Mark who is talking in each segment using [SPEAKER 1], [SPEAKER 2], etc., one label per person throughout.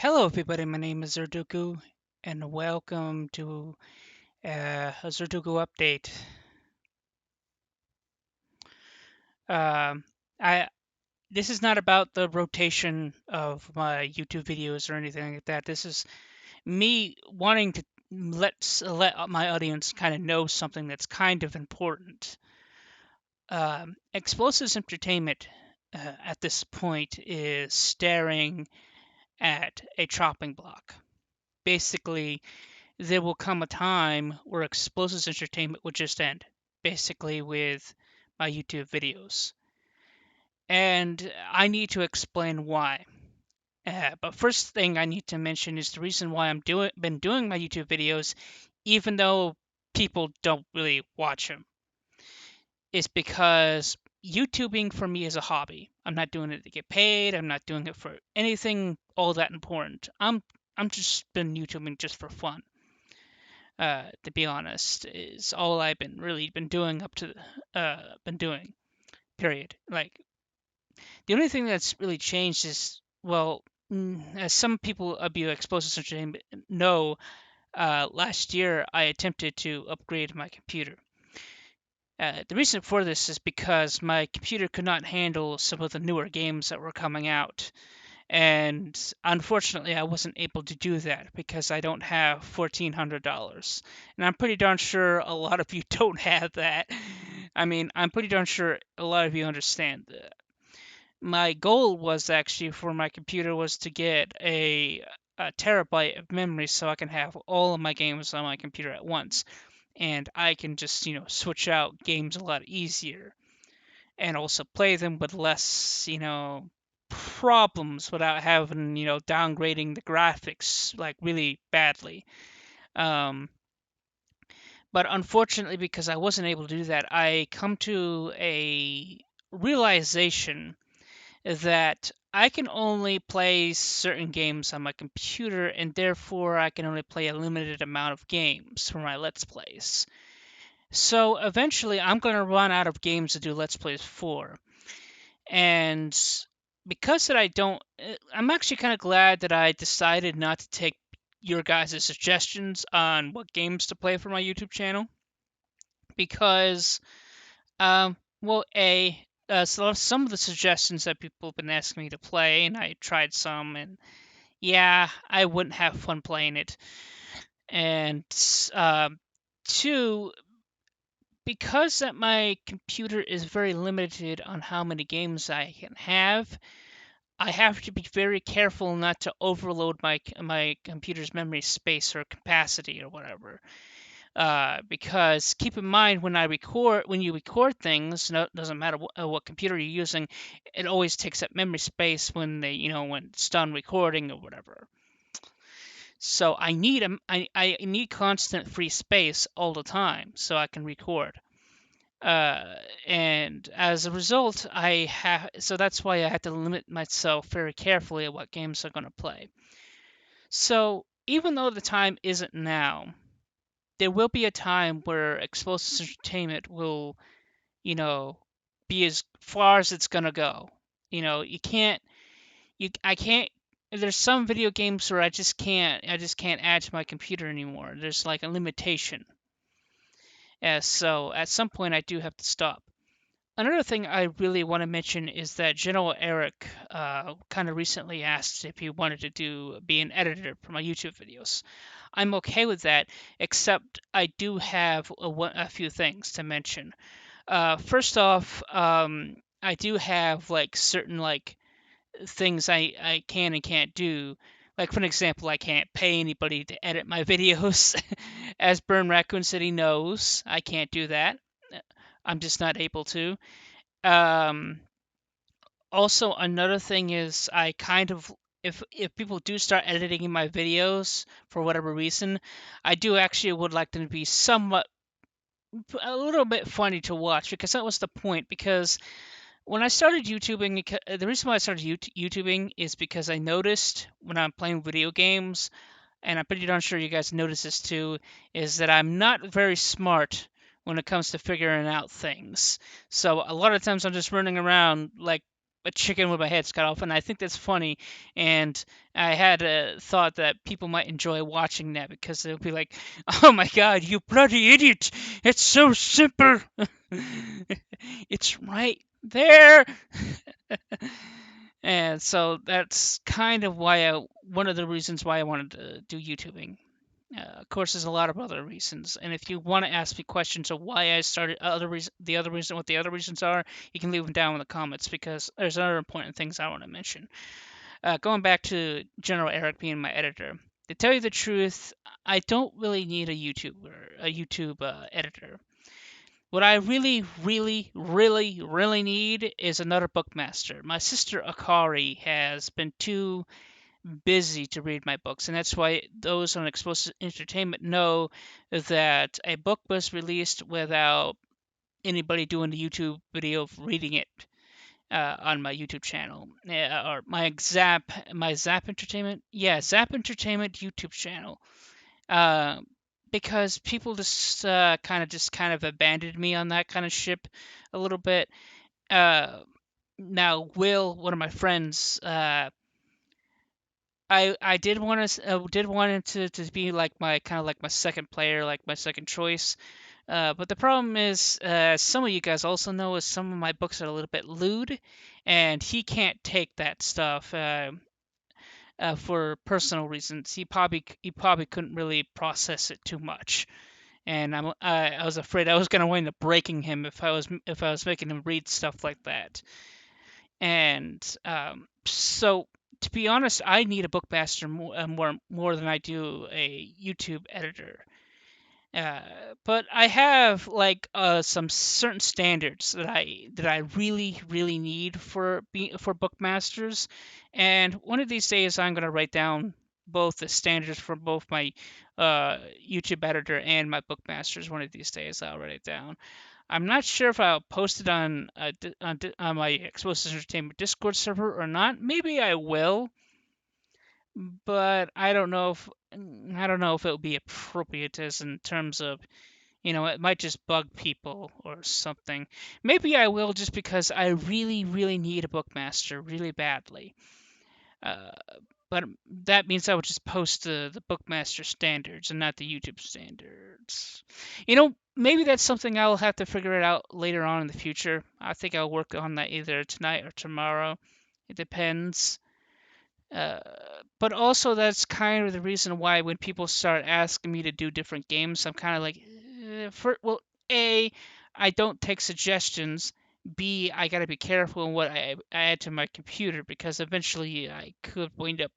[SPEAKER 1] Hello, everybody. My name is Zerduku, and welcome to a Zerduku update. Um, I This is not about the rotation of my YouTube videos or anything like that. This is me wanting to let my audience kind of know something that's kind of important. Explosives Entertainment at this point is staring at a chopping block. Basically, there will come a time where Explosives Entertainment would just end, basically with my YouTube videos. And I need to explain why. But first thing I need to mention is the reason why been doing my YouTube videos, even though people don't really watch them, is because YouTubing for me is a hobby. I'm not doing it to get paid. I'm not doing it for anything all that important. I'm just been YouTubing just for fun. To be honest, is all I've been doing up to been doing. Period. Like the only thing that's really changed is as some people of you Explosive Entertainment know, last year I attempted to upgrade my computer. The reason for this is because my computer could not handle some of the newer games that were coming out. And unfortunately, I wasn't able to do that because I don't have $1,400. And I'm pretty darn sure a lot of you don't have that. I mean, I'm pretty darn sure a lot of you understand that. My goal was actually for my computer was to get a terabyte of memory so I can have all of my games on my computer at once. And I can just, switch out games a lot easier and also play them with less, problems without having, downgrading the graphics like really badly. Um, but unfortunately, because I wasn't able to do that, I come to a realization that I can only play certain games on my computer, and therefore I can only play a limited amount of games for my Let's Plays. So eventually, I'm going to run out of games to do Let's Plays for. And because that I don't, I'm actually kind of glad that I decided not to take your guys' suggestions on what games to play for my YouTube channel because, so some of the suggestions that people have been asking me to play, and I tried some, and yeah, I wouldn't have fun playing it. And two, because that my computer is very limited on how many games I can have, I have to be very careful not to overload my computer's memory space or capacity or whatever. Because keep in mind when you record things, no, doesn't matter what computer you're using, it always takes up memory space when it's done recording or whatever. So I need constant free space all the time so I can record. And as a result, so that's why I have to limit myself very carefully at what games I'm going to play. So even though the time isn't now, there will be a time where Explosive Entertainment will, you know, be as far as it's going to go. You can't, I can't. There's some video games where I just can't add to my computer anymore. There's like a limitation. So at some point I do have to stop. Another thing I really want to mention is that General Eric kind of recently asked if he wanted to be an editor for my YouTube videos. I'm okay with that, except I do have a few things to mention. First off, I do have like certain like things I can and can't do. Like for an example, I can't pay anybody to edit my videos. As Burn Raccoon City knows, I can't do that. I'm just not able to. Um, Also, another thing is I kind of if people do start editing my videos for whatever reason, I do actually would like them to be somewhat a little bit funny to watch because that was the point. Because when I started YouTubing, the reason why I started YouTubing is because I noticed when I'm playing video games, and I'm pretty darn sure you guys notice this too, is that I'm not very smart when it comes to figuring out things. So a lot of times I'm just running around like a chicken with my head cut off, and I think that's funny. And I had a thought that people might enjoy watching that because they'll be like, "Oh my God, you bloody idiot! It's so simple. It's right there." And so that's kind of one of the reasons why I wanted to do YouTubing. Of course, there's a lot of other reasons, and if you want to ask me questions of why I started, what the other reasons are, you can leave them down in the comments because there's other important things I want to mention. Going back to General Eric being my editor, to tell you the truth, I don't really need a YouTube editor. What I really, really, really, really need is another bookmaster. My sister Akari has been too busy to read my books, and that's why those on Explosive Entertainment know that a book was released without anybody doing the YouTube video of reading it on my YouTube channel or my Zap Entertainment, Zap Entertainment YouTube channel. Uh, because people kind of abandoned me on that kind of ship a little bit. Uh, Now Will, one of my friends, I did want it to be like my kind of like my second player, like my second choice. But the problem is, some of you guys also know, is some of my books are a little bit lewd, and he can't take that stuff for personal reasons. He probably couldn't really process it too much, and I was afraid I was gonna wind up breaking him if I was making him read stuff like that. And so, to be honest, I need a bookmaster more than I do a YouTube editor. Uh, but I have like some certain standards that I really really need for bookmasters, and one of these days I'm gonna write down both the standards for both my YouTube editor and my bookmasters. One of these days I'll write it down. I'm not sure if I'll post it on my Explosive Entertainment Discord server or not. Maybe I will, but I don't know if it will be appropriate as in terms of, it might just bug people or something. Maybe I will just because I really really need a bookmaster really badly. Uh, but that means I would just post the bookmaster standards and not the YouTube standards. Maybe that's something I'll have to figure it out later on in the future. I think I'll work on that either tonight or tomorrow. It depends. Uh, but also, that's kind of the reason why when people start asking me to do different games, I'm kind of like, well, A, I don't take suggestions. B, I gotta be careful in what I add to my computer because eventually I could wind up,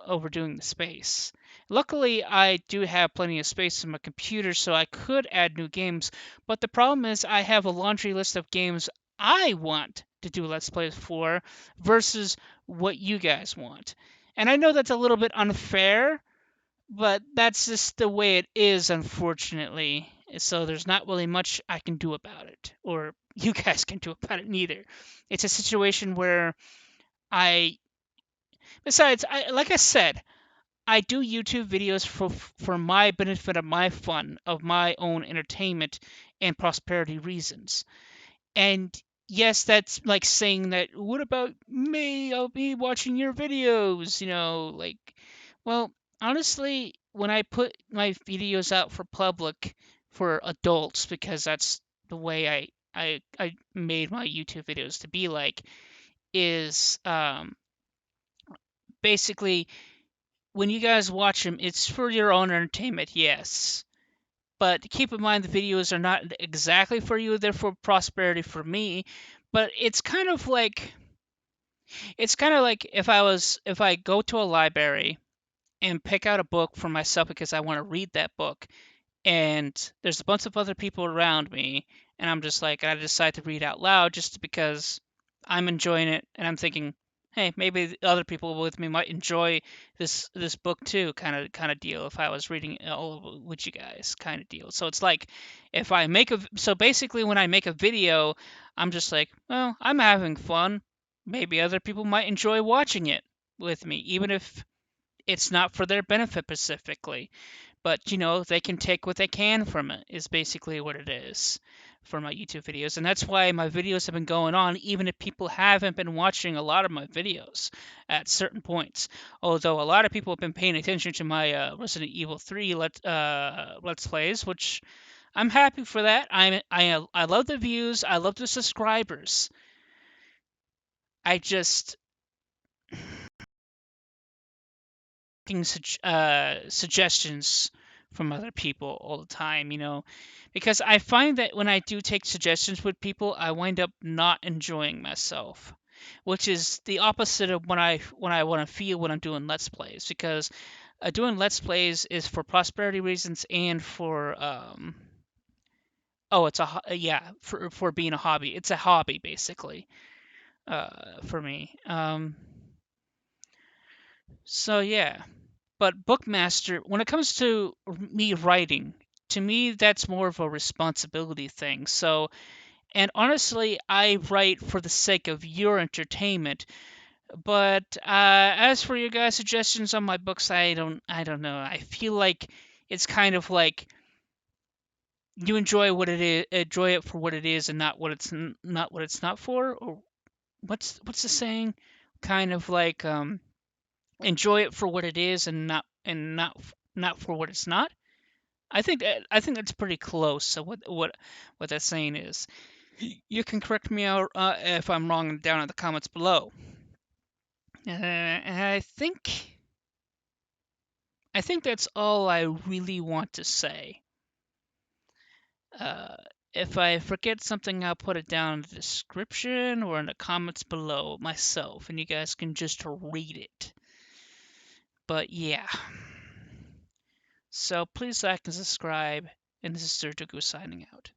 [SPEAKER 1] overdoing the space. Luckily, I do have plenty of space in my computer, so I could add new games. But the problem is, I have a laundry list of games I want to do Let's Plays for versus what you guys want. And I know that's a little bit unfair, but that's just the way it is, unfortunately. So there's not really much I can do about it, or you guys can do about it neither. It's a situation where I, besides, like I said, I do YouTube videos for my benefit of my fun, of my own entertainment and prosperity reasons. And yes, that's like saying that, what about me? I'll be watching your videos, well, honestly, when I put my videos out for public for adults, because that's the way I made my YouTube videos to be like, is basically when you guys watch them, it's for your own entertainment, yes. But keep in mind the videos are not exactly for you, they're for prosperity for me. But it's kind of like if I go to a library and pick out a book for myself because I want to read that book, and there's a bunch of other people around me, and I'm just like, I decide to read out loud just because I'm enjoying it, and I'm thinking, hey, maybe the other people with me might enjoy this book too, kind of deal. If I was reading it all with you guys, kind of deal. So it's like, if I make a so basically when I make a video, I'm just like, well, I'm having fun. Maybe other people might enjoy watching it with me, even if it's not for their benefit specifically. But they can take what they can from it, is basically what it is. for my YouTube videos, and that's why my videos have been going on, even if people haven't been watching a lot of my videos at certain points. Although a lot of people have been paying attention to my Resident Evil 3 Let's Plays, which I'm happy for that. I love the views, I love the subscribers. I just suggestions from other people all the time, because I find that when I do take suggestions with people, I wind up not enjoying myself, which is the opposite of when I want to feel when I'm doing let's plays. Because doing let's plays is for prosperity reasons and for oh, yeah, for being a hobby. It's a hobby basically for me. So yeah. But Bookmaster, when it comes to me writing, to me that's more of a responsibility thing. So, and honestly, I write for the sake of your entertainment. But as for your guys' suggestions on my books, I don't know. I feel like it's kind of like you enjoy what it is, enjoy it for what it is, and not not what it's not for. Or what's the saying? Kind of like enjoy it for what it is, and not for what it's not. I think that's pretty close. So what that saying is. You can correct me out if I'm wrong down in the comments below. And I think that's all I really want to say. Uh, if I forget something, I'll put it down in the description or in the comments below myself, and you guys can just read it. But yeah. So please like and subscribe, and this is Sir Tugu signing out.